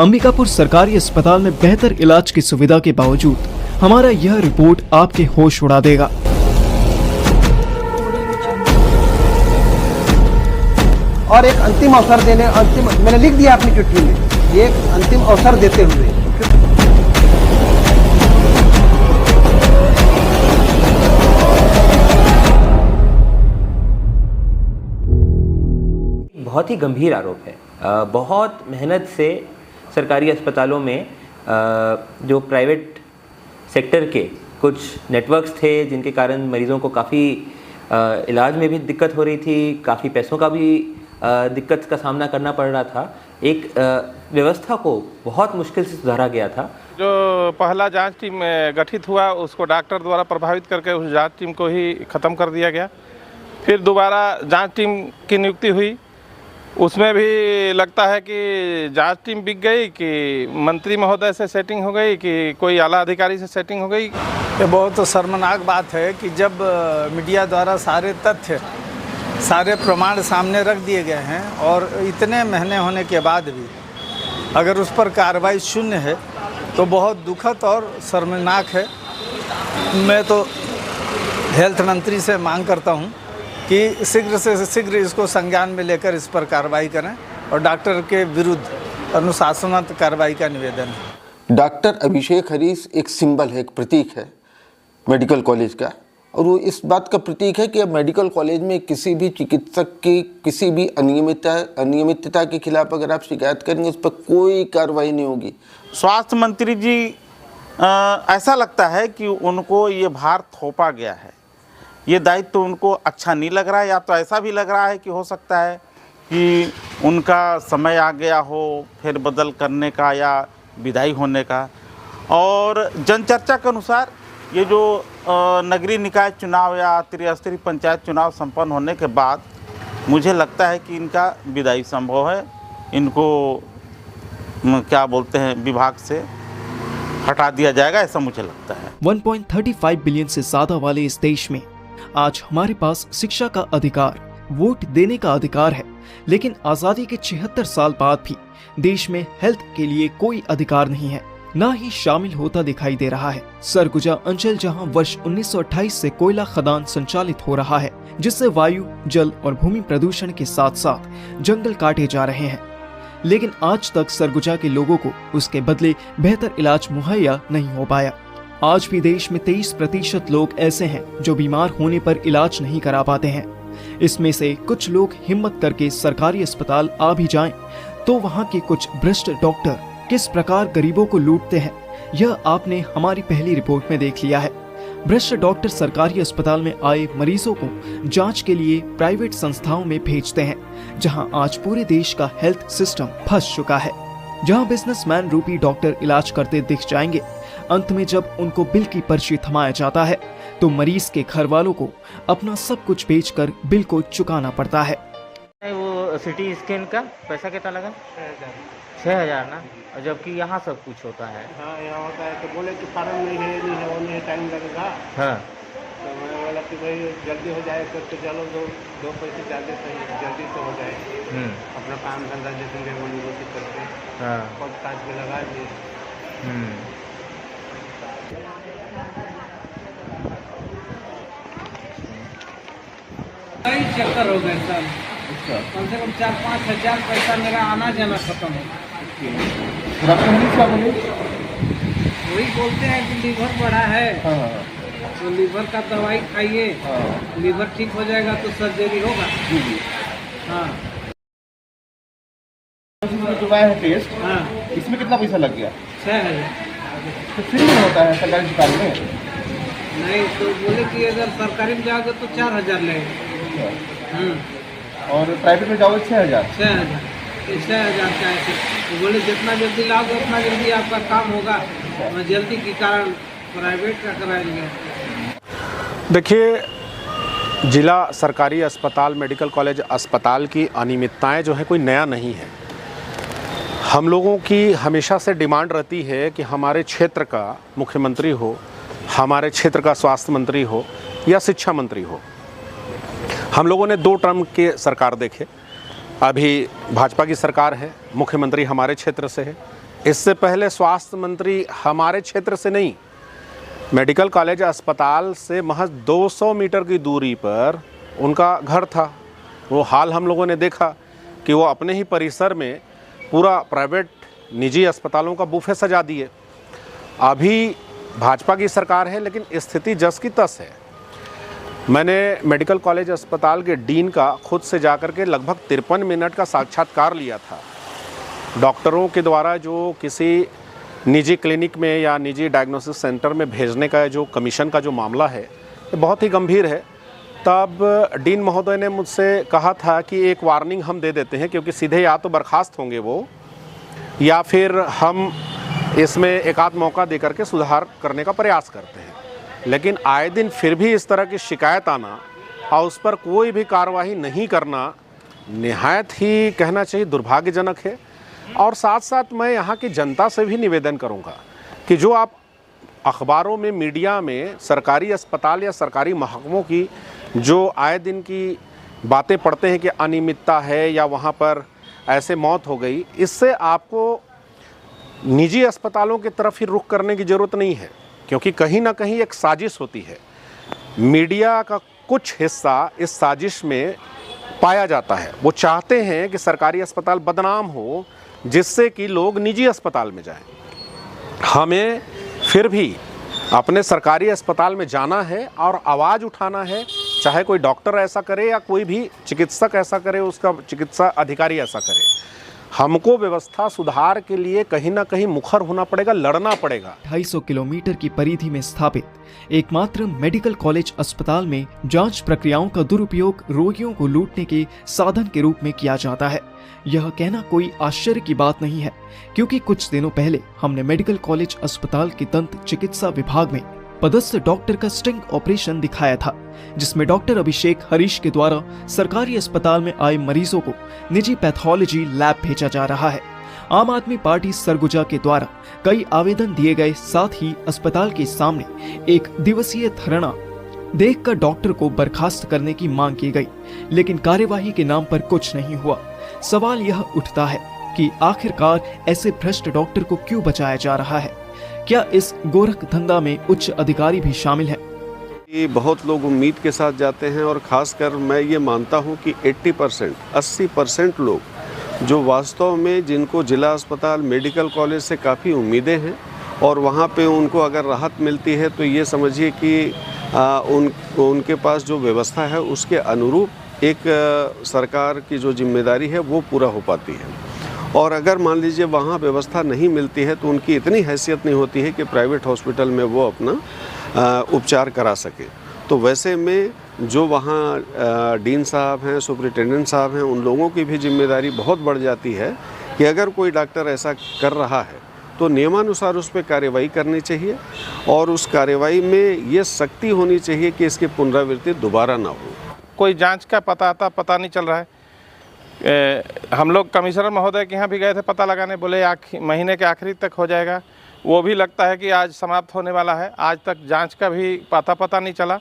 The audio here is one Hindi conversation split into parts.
अंबिकापुर सरकारी अस्पताल में बेहतर इलाज की सुविधा के बावजूद हमारा यह रिपोर्ट आपके होश उड़ा देगा। और एक अंतिम अवसर देने, मैंने लिख दिया अपनी चिट्ठी में, ये एक अंतिम अवसर देते हुए बहुत ही गंभीर आरोप है। बहुत मेहनत से सरकारी अस्पतालों में जो प्राइवेट सेक्टर के कुछ नेटवर्क्स थे जिनके कारण मरीज़ों को काफ़ी इलाज में भी दिक्कत हो रही थी, काफ़ी पैसों का भी दिक्कत का सामना करना पड़ रहा था। एक व्यवस्था को बहुत मुश्किल से सुधारा गया था। जो पहला जांच टीम गठित हुआ उसको डॉक्टर द्वारा प्रभावित करके उस जांच टीम को ही ख़त्म कर दिया गया। फिर दोबारा जांच टीम की नियुक्ति हुई, उसमें भी लगता है कि जांच टीम बिक गई कि मंत्री महोदय से सेटिंग हो गई कि कोई आला अधिकारी से सेटिंग हो गई। ये बहुत शर्मनाक बात है कि जब मीडिया द्वारा सारे तथ्य, सारे प्रमाण सामने रख दिए गए हैं और इतने महीने होने के बाद भी अगर उस पर कार्रवाई शून्य है तो बहुत दुखद और शर्मनाक है। मैं तो हेल्थ मंत्री से मांग करता हूं कि शीघ्र से शीघ्र इसको संज्ञान में लेकर इस पर कार्रवाई करें और डॉक्टर के विरुद्ध अनुशासनात्मक कार्रवाई का निवेदन है। डॉक्टर अभिषेक हरीश एक सिंबल है, एक प्रतीक है मेडिकल कॉलेज का, और वो इस बात का प्रतीक है कि अब मेडिकल कॉलेज में किसी भी चिकित्सक की किसी भी अनियमितता के खिलाफ अगर आप शिकायत करेंगे उस पर कोई कार्रवाई नहीं होगी। स्वास्थ्य मंत्री जी ऐसा लगता है कि उनको ये भार थोपा गया है, ये दायित्व तो उनको अच्छा नहीं लग रहा है, या तो ऐसा भी लग रहा है कि हो सकता है कि उनका समय आ गया हो फिर बदल करने का या विदाई होने का। और जनचर्चा के अनुसार ये जो नगरीय निकाय चुनाव या त्रिस्तरीय पंचायत चुनाव संपन्न होने के बाद मुझे लगता है कि इनका विदाई संभव है। इनको क्या बोलते हैं, विभाग से हटा दिया जाएगा, ऐसा मुझे लगता है। 1.35 बिलियन से ज्यादा वाले इस देश में आज हमारे पास शिक्षा का अधिकार, वोट देने का अधिकार है, लेकिन आजादी के 76 साल बाद भी देश में हेल्थ के लिए कोई अधिकार नहीं है, ना ही शामिल होता दिखाई दे रहा है। सरगुजा अंचल जहां वर्ष 1928 से कोयला खदान संचालित हो रहा है, जिससे वायु, जल और भूमि प्रदूषण के साथ साथ जंगल काटे जा रहे हैं, लेकिन आज तक सरगुजा के लोगों को उसके बदले बेहतर इलाज मुहैया नहीं हो पाया। आज भी देश में 23% लोग ऐसे हैं जो बीमार होने पर इलाज नहीं करा पाते हैं। इसमें से कुछ लोग हिम्मत करके सरकारी अस्पताल आ भी जाएं, तो वहां के कुछ भ्रष्ट डॉक्टर किस प्रकार गरीबों को लूटते हैं, यह आपने हमारी पहली रिपोर्ट में देख लिया है। भ्रष्ट डॉक्टर सरकारी अस्पताल में आए मरीजों को जांच के लिए प्राइवेट संस्थाओं में भेजते हैं, जहां आज पूरे देश का हेल्थ सिस्टम फंस चुका है। जहां बिजनेसमैन रूपी डॉक्टर इलाज करते दिख जाएंगे, अंत में जब उनको बिल की पर्ची थमाया जाता है तो मरीज के घर वालों को अपना सब कुछ बेचकर बिल को चुकाना पड़ता है। वो सिटी स्कैन का पैसा कितना लगा? 6,000 ना, और जबकि यहाँ सब कुछ होता है। हाँ, यहाँ होता है तो बोले कि फार्म नहीं है, वो नहीं, टाइम लगेगा। हाँ, तो मैं बोला कि भाई जल्दी हो जाए तो चलो, दो पैसे ज़्यादा सही, जल्दी से हो जाए, अपना काम धंधा देखेंगे वो निगोशिएट करके। हाँ, और काज में लगा दिए। कई चक्कर हो गए सर, कम से कम 4-5 हज़ार पैसा मेरा आना जाना खत्म हो। वही बोलते हैं कि लीवर बड़ा है, तो लीवर का दवाई खाइए, लीवर ठीक हो जाएगा तो सर्जरी होगा। हाँ, है टेस्ट। हाँ, इसमें कितना पैसा लग गया? 6,000। तो फ्री में होता है सरकारी अस्पताल में? नहीं, तो बोले कि अगर सरकारी में जाओगे तो 4,000 लगेगा। और प्राइवेट में जाओगे 6,000। 6,000 का ऐसे तो बोले जितना जल्दी लाओगे उतना जल्दी आपका काम होगा, और जल्दी के कारण प्राइवेट का कराएंगे। देखिए, जिला सरकारी अस्पताल, मेडिकल कॉलेज अस्पताल की अनियमितताएं जो है कोई नया नहीं है। हम लोगों की हमेशा से डिमांड रहती है कि हमारे क्षेत्र का मुख्यमंत्री हो, हमारे क्षेत्र का स्वास्थ्य मंत्री हो या शिक्षा मंत्री हो। हम लोगों ने 2 टर्म के सरकार देखे। अभी भाजपा की सरकार है, मुख्यमंत्री हमारे क्षेत्र से है, इससे पहले स्वास्थ्य मंत्री हमारे क्षेत्र से नहीं, मेडिकल कॉलेज अस्पताल से महज 200 मीटर की दूरी पर उनका घर था। वो हाल हम लोगों ने देखा कि वो अपने ही परिसर में पूरा प्राइवेट निजी अस्पतालों का बुफे सजा दिए। अभी भाजपा की सरकार है लेकिन स्थिति जस की तस है। मैंने मेडिकल कॉलेज अस्पताल के डीन का खुद से जाकर के लगभग 53 मिनट का साक्षात्कार लिया था। डॉक्टरों के द्वारा जो किसी निजी क्लिनिक में या निजी डायग्नोसिस सेंटर में भेजने का जो कमीशन का जो मामला है, ये बहुत ही गंभीर है। तब डीन महोदय ने मुझसे कहा था कि एक वार्निंग हम दे देते हैं, क्योंकि सीधे या तो बर्खास्त होंगे वो, या फिर हम इसमें एक आध मौका दे करके सुधार करने का प्रयास करते हैं। लेकिन आए दिन फिर भी इस तरह की शिकायत आना और उस पर कोई भी कार्रवाई नहीं करना निहायत ही कहना चाहिए दुर्भाग्यजनक है। और साथ साथ मैं यहाँ की जनता से भी निवेदन करूँगा कि जो आप अखबारों में, मीडिया में सरकारी अस्पताल या सरकारी महकमों की जो आए दिन की बातें पढ़ते हैं कि अनियमितता है या वहाँ पर ऐसे मौत हो गई, इससे आपको निजी अस्पतालों की तरफ ही रुख करने की ज़रूरत नहीं है, क्योंकि कहीं ना कहीं एक साजिश होती है। मीडिया का कुछ हिस्सा इस साजिश में पाया जाता है। वो चाहते हैं कि सरकारी अस्पताल बदनाम हो, जिससे कि लोग निजी अस्पताल में जाएं। हमें फिर भी अपने सरकारी अस्पताल में जाना है और आवाज़ उठाना है, चाहे कोई डॉक्टर ऐसा करे या कोई भी चिकित्सक ऐसा करे, उसका चिकित्सा अधिकारी ऐसा करे। हमको व्यवस्था सुधार के लिए कहीं ना कहीं मुखर होना पड़ेगा, लड़ना पड़ेगा। 250 किलोमीटर की परिधि में स्थापित एकमात्र मेडिकल कॉलेज अस्पताल में जांच प्रक्रियाओं का दुरुपयोग रोगियों को लूटने के साधन के रूप में किया जाता है। यह कहना कोई आश्चर्य की बात नहीं है, क्योंकि कुछ दिनों पहले हमने मेडिकल कॉलेज अस्पताल के दंत चिकित्सा विभाग में पदस्थ डॉक्टर का स्टिंग ऑपरेशन दिखाया था, जिसमें डॉक्टर अभिषेक हरीश के द्वारा सरकारी अस्पताल में आए मरीजों को निजी पैथोलॉजी लैब भेजा जा रहा है। आम आदमी पार्टी सरगुजा के द्वारा कई आवेदन दिए गए, साथ ही अस्पताल के सामने एक दिवसीय धरना देखकर डॉक्टर को बर्खास्त करने की मांग की गई, लेकिन कार्यवाही के नाम पर कुछ नहीं हुआ। सवाल यह उठता है कि आखिरकार ऐसे भ्रष्ट डॉक्टर को क्यों बचाया जा रहा है? क्या इस गोरख धंधा में उच्च अधिकारी भी शामिल हैं? बहुत लोग उम्मीद के साथ जाते हैं और ख़ासकर मैं ये मानता हूँ कि 80% लोग जो वास्तव में जिनको जिला अस्पताल मेडिकल कॉलेज से काफ़ी उम्मीदें हैं और वहाँ पे उनको अगर राहत मिलती है तो ये समझिए कि उनके पास जो व्यवस्था है उसके अनुरूप एक सरकार की जो जिम्मेदारी है वो पूरा हो पाती है। और अगर मान लीजिए वहाँ व्यवस्था नहीं मिलती है तो उनकी इतनी हैसियत नहीं होती है कि प्राइवेट हॉस्पिटल में वो अपना उपचार करा सके। तो वैसे में जो वहाँ डीन साहब हैं, सुपरिटेंडेंट साहब हैं, उन लोगों की भी जिम्मेदारी बहुत बढ़ जाती है कि अगर कोई डॉक्टर ऐसा कर रहा है तो नियमानुसार उस पर कार्रवाई करनी चाहिए और उस कार्रवाई में ये सख्ती होनी चाहिए कि इसकी पुनरावृत्ति दोबारा ना हो। कोई जांच का पता नहीं चल रहा है। हम लोग कमिश्नर महोदय के यहाँ भी गए थे पता लगाने, बोले महीने के आखिरी तक हो जाएगा। वो भी लगता है कि आज समाप्त होने वाला है। आज तक जांच का भी पता नहीं चला।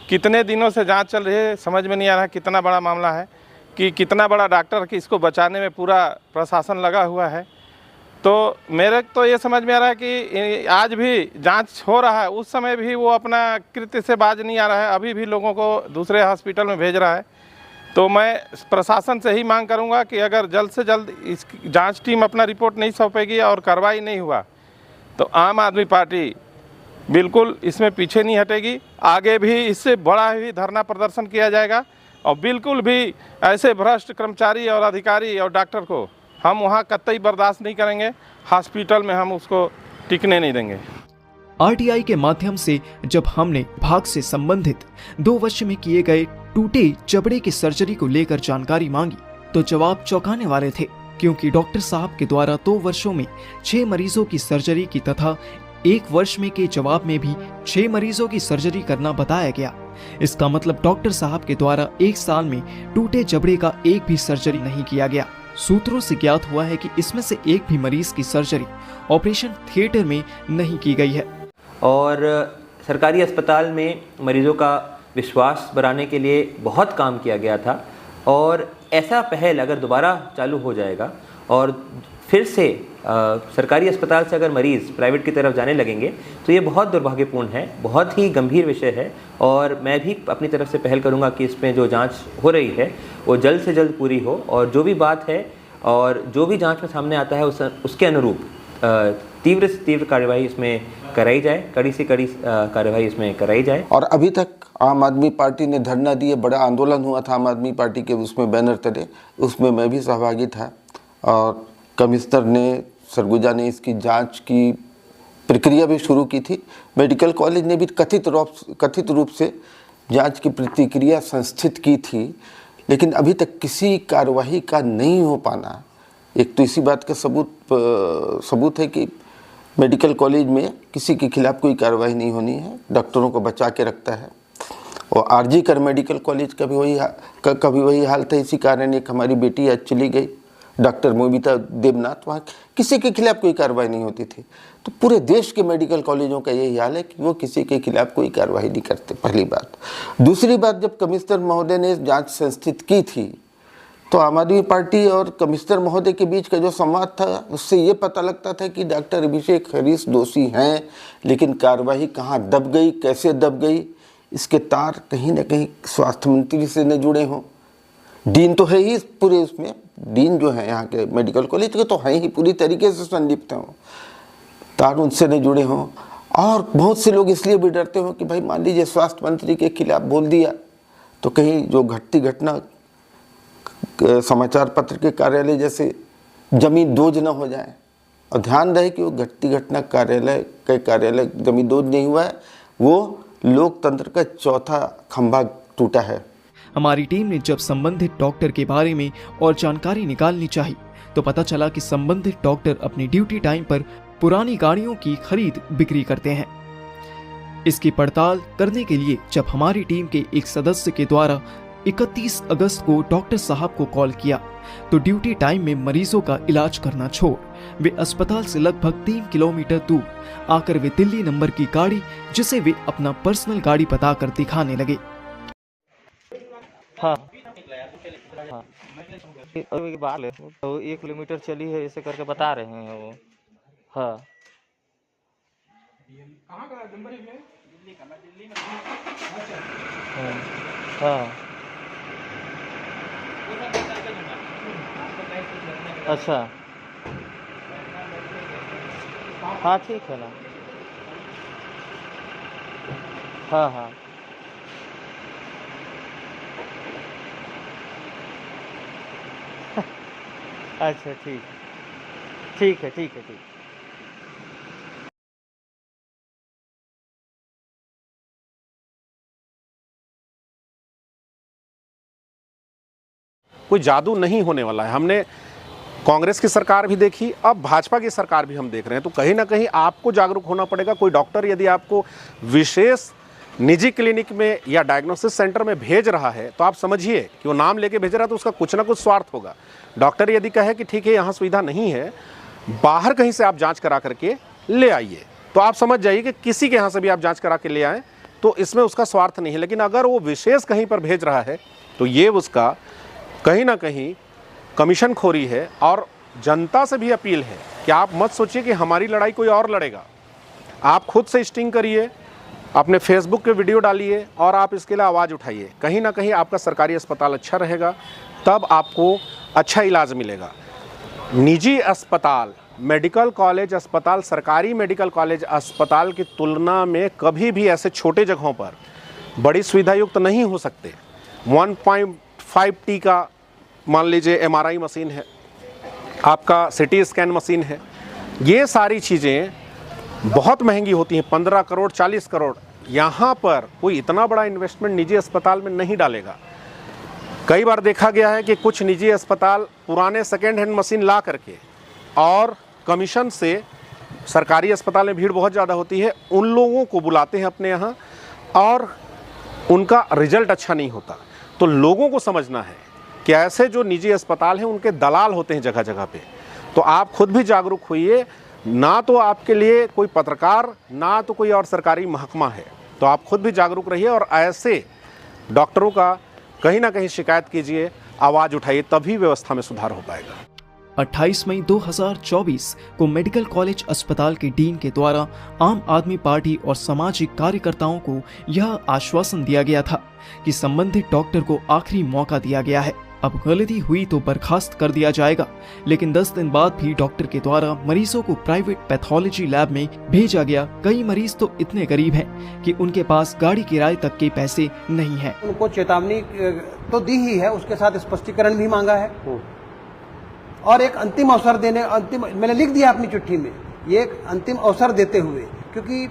कितने दिनों से जांच चल रही है, समझ में नहीं आ रहा है कितना बड़ा मामला है, कि कितना बड़ा डॉक्टर कि इसको बचाने में पूरा प्रशासन लगा हुआ है। तो मेरे तो ये समझ में आ रहा है कि आज भी जांच हो रहा है, उस समय भी वो अपना कृत्य से बाज नहीं आ रहा है, अभी भी लोगों को दूसरे हॉस्पिटल में भेज रहा है। तो मैं प्रशासन से ही मांग करूंगा कि अगर जल्द से जल्द इस जांच टीम अपना रिपोर्ट नहीं सौंपेगी और कार्रवाई नहीं हुआ तो आम आदमी पार्टी बिल्कुल इसमें पीछे नहीं हटेगी। आगे भी इससे बड़ा ही धरना प्रदर्शन किया जाएगा और बिल्कुल भी ऐसे भ्रष्ट कर्मचारी और अधिकारी और डॉक्टर को हम वहाँ कतई बर्दाश्त नहीं करेंगे। हॉस्पिटल में हम उसको टिकने नहीं देंगे। आरटीआई के माध्यम से जब हमने भाग से संबंधित 2 वर्ष में किए गए टूटे जबड़े की सर्जरी को लेकर जानकारी मांगी तो जवाब चौंकाने वाले थे, क्योंकि डॉक्टर साहब के द्वारा 2 वर्षों में 6 मरीजों की सर्जरी की तथा 1 वर्ष में के जवाब में भी 6 मरीजों की सर्जरी करना बताया गया। इसका मतलब डॉक्टर साहब के द्वारा 1 साल में टूटे जबड़े का एक भी सर्जरी नहीं किया गया। सूत्रों से ज्ञात हुआ है कि इसमें से एक भी मरीज की सर्जरी ऑपरेशन थिएटर में नहीं की गई है। और सरकारी अस्पताल में मरीजों का विश्वास बढ़ाने के लिए बहुत काम किया गया था और ऐसा पहल अगर दोबारा चालू हो जाएगा और फिर से सरकारी अस्पताल से अगर मरीज़ प्राइवेट की तरफ जाने लगेंगे तो ये बहुत दुर्भाग्यपूर्ण है, बहुत ही गंभीर विषय है। और मैं भी अपनी तरफ से पहल करूँगा कि इसमें जो जांच हो रही है वो जल्द से जल्द पूरी हो, और जो भी बात है और जो भी जांच में सामने आता है उसके अनुरूप तीव्र से तीव्र कार्यवाही इसमें कराई जाए, कड़ी से कड़ी कार्यवाही इसमें कराई जाए। और अभी तक आम आदमी पार्टी ने धरना दिए, बड़ा आंदोलन हुआ था आम आदमी पार्टी के, उसमें बैनर तले, उसमें मैं भी सहभागी था। और कमिश्नर ने, सरगुजा ने इसकी जांच की प्रक्रिया भी शुरू की थी। मेडिकल कॉलेज ने भी कथित रूप से जांच की प्रतिक्रिया संस्थित की थी, लेकिन अभी तक किसी कार्रवाई का नहीं हो पाना, एक तो इसी बात का सबूत है कि मेडिकल कॉलेज में किसी के खिलाफ कोई कार्रवाई नहीं होनी है, डॉक्टरों को बचा के रखता है। और आरजी कर मेडिकल कॉलेज का भी कभी वही हाल था। इसी कारण एक हमारी बेटी आज चली गई, डॉक्टर मोबिता देवनाथ, वहाँ किसी के खिलाफ कोई कार्रवाई नहीं होती थी। तो पूरे देश के मेडिकल कॉलेजों का यही हाल है कि वो किसी के खिलाफ कोई कार्रवाई नहीं करते, पहली बात। दूसरी बात, जब कमिश्नर महोदय ने जांच संस्थित की थी तो आम आदमी पार्टी और कमिश्नर महोदय के बीच का जो संवाद था उससे ये पता लगता था कि डॉक्टर अभिषेक हरीश दोषी हैं, लेकिन कार्रवाई कहाँ दब गई, कैसे दब गई, इसके तार कहीं ना कहीं स्वास्थ्य मंत्री से न जुड़े हों। डीन तो है ही पूरे उसमें, डीन जो है यहाँ के मेडिकल कॉलेज के तो हैं ही, पूरी तरीके से संलिप्त हों, तार उनसे न जुड़े हों। और बहुत से लोग इसलिए भी डरते हो कि भाई मान लीजिए स्वास्थ्य मंत्री के खिलाफ बोल दिया तो कहीं जो घटती घटना समाचार पत्र के कार्यालय जैसे जमीन दोज न हो जाए। और ध्यान रहे कि वो घटती घटना कार्यालय जमीन दोज नहीं हुआ है, वो लोकतंत्र का चौथा खंभा टूटा है। हमारी टीम ने जब संबंधित डॉक्टर के बारे में और जानकारी निकालनी चाहिए तो पता चला कि संबंधित डॉक्टर अपनी ड्यूटी टाइम पर पुरानी गाड़ियों की खरीद बिक्री करते हैं। इसकी पड़ताल करने के लिए जब हमारी टीम के एक सदस्य के द्वारा 31 अगस्त को डॉक्टर साहब को कॉल किया तो ड्यूटी टाइम में मरीजों का इलाज करना छोड़ वे अस्पताल से लगभग 3 किलोमीटर दूर आकर वे दिल्ली नंबर की गाड़ी, जिसे वे अपना पर्सनल गाड़ी बताकर दिखाने लगे। हाँ तो 1 किलोमीटर चली है, ऐसे करके बता रहे हैं वो। हाँ हाँ अच्छा हाँ ठीक है ना। हाँ हाँ अच्छा ठीक है। कोई जादू नहीं होने वाला है। हमने कांग्रेस की सरकार भी देखी, अब भाजपा की सरकार भी हम देख रहे हैं। तो कहीं ना कहीं आपको जागरूक होना पड़ेगा। कोई डॉक्टर यदि आपको विशेष निजी क्लिनिक में या डायग्नोसिस सेंटर में भेज रहा है तो आप समझिए कि वो नाम लेके भेज रहा है तो उसका कुछ ना कुछ स्वार्थ होगा। डॉक्टर यदि कहे कि ठीक है यहाँ सुविधा नहीं है, बाहर कहीं से आप जांच करा करके ले आइए, तो आप समझ जाइए कि किसी के यहाँ से भी आप जांच करा के ले आएँ तो इसमें उसका स्वार्थ नहीं है। लेकिन अगर वो विशेष कहीं पर भेज रहा है तो ये उसका कहीं ना कहीं कमीशन खोरी है। और जनता से भी अपील है कि आप मत सोचिए कि हमारी लड़ाई कोई और लड़ेगा। आप खुद से स्टिंग करिए, अपने फेसबुक पे वीडियो डालिए और आप इसके लिए आवाज़ उठाइए। कहीं ना कहीं आपका सरकारी अस्पताल अच्छा रहेगा, तब आपको अच्छा इलाज मिलेगा। निजी अस्पताल, मेडिकल कॉलेज अस्पताल, सरकारी मेडिकल कॉलेज अस्पताल की तुलना में कभी भी ऐसे छोटे जगहों पर बड़ी सुविधा युक्त नहीं हो सकते। 1.5T का मान लीजिए MRI मशीन है, आपका CT स्कैन मशीन है, ये सारी चीज़ें बहुत महंगी होती हैं, 15 करोड़ 40 करोड़। यहाँ पर कोई इतना बड़ा इन्वेस्टमेंट निजी अस्पताल में नहीं डालेगा। कई बार देखा गया है कि कुछ निजी अस्पताल पुराने सेकेंड हैंड मशीन ला करके और कमीशन से, सरकारी अस्पताल में भीड़ बहुत ज़्यादा होती है, उन लोगों को बुलाते हैं अपने यहाँ और उनका रिजल्ट अच्छा नहीं होता। तो लोगों को समझना है कि ऐसे जो निजी अस्पताल हैं उनके दलाल होते हैं जगह जगह पे। तो आप खुद भी जागरूक होइए, ना तो आपके लिए कोई पत्रकार, ना तो कोई और सरकारी महकमा है। तो आप खुद भी जागरूक रहिए और ऐसे डॉक्टरों का कहीं ना कहीं शिकायत कीजिए, आवाज़ उठाइए, तभी व्यवस्था में सुधार हो पाएगा। 28 मई 2024 को मेडिकल कॉलेज अस्पताल के डीन के द्वारा आम आदमी पार्टी और सामाजिक कार्यकर्ताओं को यह आश्वासन दिया गया था कि संबंधित डॉक्टर को आखिरी मौका दिया गया है, अब गलती हुई तो बर्खास्त कर दिया जाएगा। लेकिन 10 दिन बाद भी डॉक्टर के द्वारा मरीजों को प्राइवेट पैथोलॉजी लैब में भेजा गया। कई मरीज तो इतने गरीब हैं कि उनके पास गाड़ी किराए तक के पैसे नहीं हैं। उनको चेतावनी तो दी ही है, उसके साथ स्पष्टीकरण भी मांगा है और एक अंतिम अवसर देने, मैंने लिख दिया अपनी चिट्ठी में, ये एक अंतिम अवसर देते हुए, क्योंकि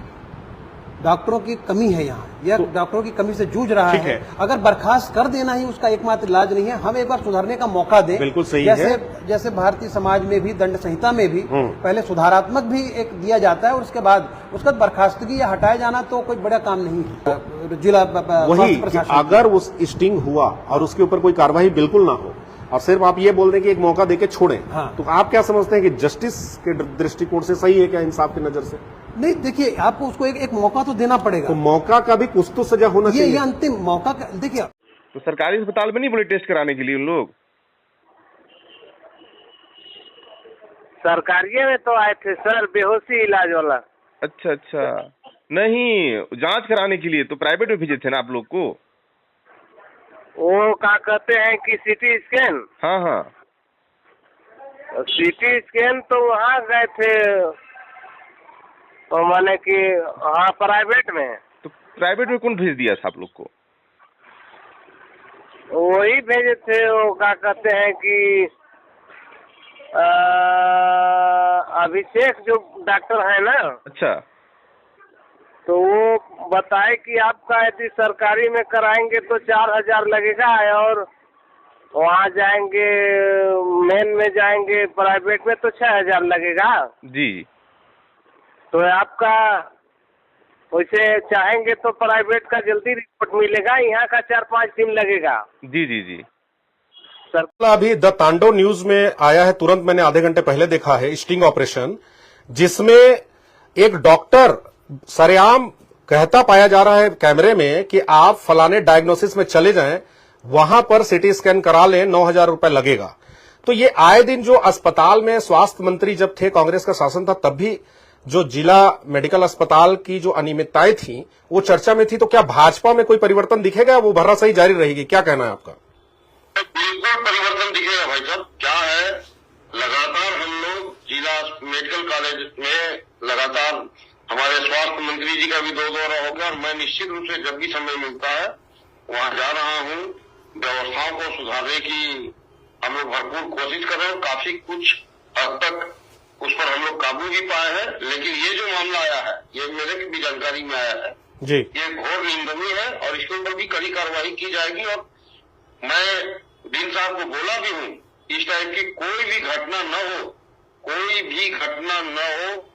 डॉक्टरों की कमी है यहाँ, यह डॉक्टरों की कमी से जूझ रहा है। अगर बर्खास्त कर देना ही उसका एकमात्र इलाज नहीं है, हम एक बार सुधारने का मौका दें। बिल्कुल सही जैसे है। जैसे भारतीय समाज में भी दंड संहिता में भी पहले सुधारात्मक भी एक दिया जाता है और उसके बाद उसका बर्खास्तगी या हटाया जाना तो कोई बड़ा काम नहीं है। जिला वही अगर उस स्टिंग हुआ और उसके ऊपर कोई कार्रवाई बिल्कुल ना हो और सिर्फ आप ये बोल दें कि एक मौका देके छोड़ें, तो आप क्या समझते हैं कि जस्टिस के दृष्टिकोण से सही है क्या, इंसाफ की नजर से? नहीं, देखिए आपको उसको एक मौका तो देना पड़ेगा। तो मौका का भी कुछ तो सजा होना चाहिए। ये अंतिम मौका देखिए, तो सरकारी अस्पताल में नहीं बोले टेस्ट कराने के लिए उन लोग? सरकारी में तो आए थे सर, बेहोशी इलाज वाला। अच्छा अच्छा, नहीं जांच कराने के लिए तो प्राइवेट में भेजे थे ना आप लोग को? वो क्या कहते हैं कि सीटी स्कैन? हाँ हाँ, सीटी स्कैन तो वहाँ गए थे, तो माने कि हाँ प्राइवेट में। तो प्राइवेट में कौन भेज दिया था आप लोग को? वही भेजे थे, वो क्या कहते हैं कि अभिषेक जो डॉक्टर है ना। अच्छा, तो वो बताए कि आपका यदि सरकारी में कराएंगे तो 4000 लगेगा और वहाँ जाएंगे मेन में जाएंगे प्राइवेट में तो 6000 लगेगा जी। तो आपका वैसे चाहेंगे तो प्राइवेट का जल्दी रिपोर्ट मिलेगा, यहाँ का 4-5 दिन लगेगा। जी जी जी सर। अभी द तांडव न्यूज में आया है, तुरंत मैंने आधे घंटे पहले देखा है, स्टिंग ऑपरेशन, जिसमें एक डॉक्टर सरेआम कहता पाया जा रहा है कैमरे में कि आप फलाने डायग्नोसिस में चले जाएं, वहां पर सिटी स्कैन करा लें, 9000 रुपए लगेगा। तो ये आए दिन जो अस्पताल में स्वास्थ्य मंत्री जब थे, कांग्रेस का शासन था, तब भी जो जिला मेडिकल अस्पताल की जो अनियमितताएं थी वो चर्चा में थी। तो क्या भाजपा में कोई परिवर्तन दिखेगा, वो भर्रासही जारी रहेगी? क्या कहना है आपका? बिल्कुल परिवर्तन दिखेगा भाई साहब। क्या है, लगातार हम लोग जिला मेडिकल कॉलेज में लगातार हमारे स्वास्थ्य मंत्री जी का भी 2 दौरा हो गया और मैं निश्चित रूप से जब भी समय मिलता है वहां जा रहा हूं। व्यवस्थाओं को सुधारने की हम लोग भरपूर कोशिश कर रहे हैं। काफी कुछ हद तक उस पर हम लोग काबू भी पाए हैं, लेकिन ये जो मामला आया है, ये मेरे भी जानकारी में आया है जी, ये घोर निंदनीय है और इसके ऊपर भी कड़ी कार्रवाई की जाएगी। और मैं डीन साहब को बोला भी हूँ, इस टाइप की कोई भी घटना न हो, कोई भी घटना न हो,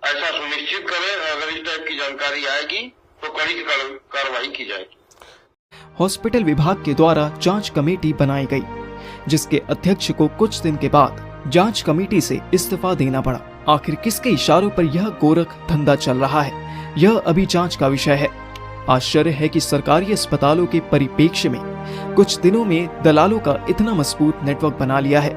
ऐसा सुनिश्चित करें। अगर इस टाइप की जानकारी आएगी तो कड़ी कार्रवाई की जाएगी। हॉस्पिटल विभाग के द्वारा जांच कमेटी बनाई गई, जिसके अध्यक्ष को कुछ दिन के बाद जांच कमेटी से इस्तीफा देना पड़ा। आखिर किसके इशारों पर यह गोरख धंधा चल रहा है, यह अभी जांच का विषय है। आश्चर्य है कि सरकारी अस्पतालों के परिप्रेक्ष्य में कुछ दिनों में दलालों का इतना मजबूत नेटवर्क बना लिया है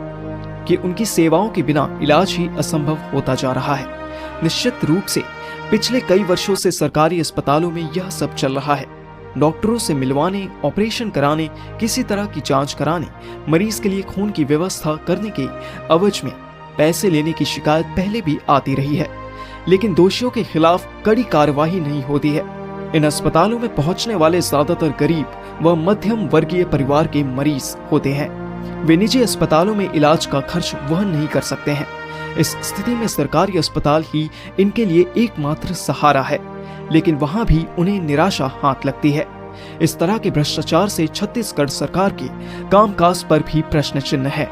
कि उनकी सेवाओं के बिना इलाज ही असंभव होता जा रहा है। निश्चित रूप से पिछले कई वर्षों से सरकारी अस्पतालों में यह सब चल रहा है। डॉक्टरों से मिलवाने, ऑपरेशन कराने, किसी तरह की जांच कराने, मरीज के लिए खून की व्यवस्था करने के अवज में पैसे लेने की शिकायत पहले भी आती रही है, लेकिन दोषियों के खिलाफ कड़ी कार्यवाही नहीं होती है। इन अस्पतालों में पहुंचने वाले ज्यादातर गरीब व मध्यम वर्गीय परिवार के मरीज होते हैं। वे निजी अस्पतालों में इलाज का खर्च वहन नहीं कर सकते हैं। इस स्थिति में सरकारी अस्पताल ही इनके लिए एकमात्र सहारा है, लेकिन वहां भी उन्हें निराशा हाथ लगती है। इस तरह के भ्रष्टाचार से छत्तीसगढ़ सरकार के कामकाज पर भी प्रश्न चिन्ह है।